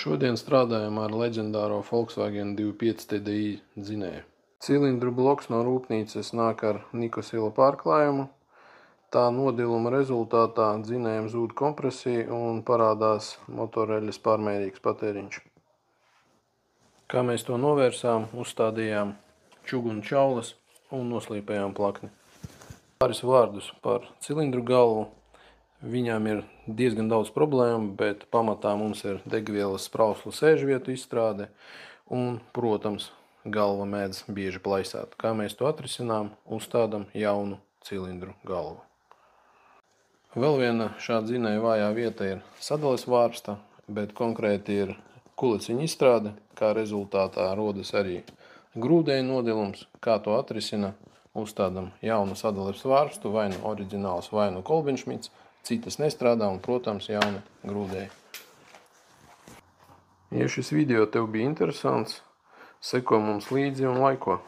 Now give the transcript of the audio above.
Šodien strādājam ar leģendāro Volkswagen 2.5 TDI dzinēju. Cilindru bloks no rūpnīcas nāk ar nikosila pārklājumu. Tā nodiluma rezultātā dzinējam zūd kompresija un parādās motoreļas pārmērīgs patēriņš. Kā mēs to novērsām, uzstādījām čugunu čaulas un noslīpējām plakni. Pāris vārdus par cilindru galvu. Viņām ir diezgan daudz problēmu, bet pamatā mums ir degvielas sprauslu sēžvietu izstrāde un, protams, galva mēdz bieži plaisāt. Kā mēs to atrisinām? Uzstādam jaunu cilindru galvu. Vēl viena šāda dzinēja vājā vieta ir sadales vārsta, bet konkrēti ir kuleciņa izstrāde, kā rezultātā rodas arī grūdēju nodilums. Kā to atrisina? Uzstādam jaunu sadales vārstu, vai nu oriģināls, vai nu kolbiņšmits. Citas nestrādā un, protams, jauni grūdēji. Ja šis video tev bija interesants, seko mums līdzi un laiko.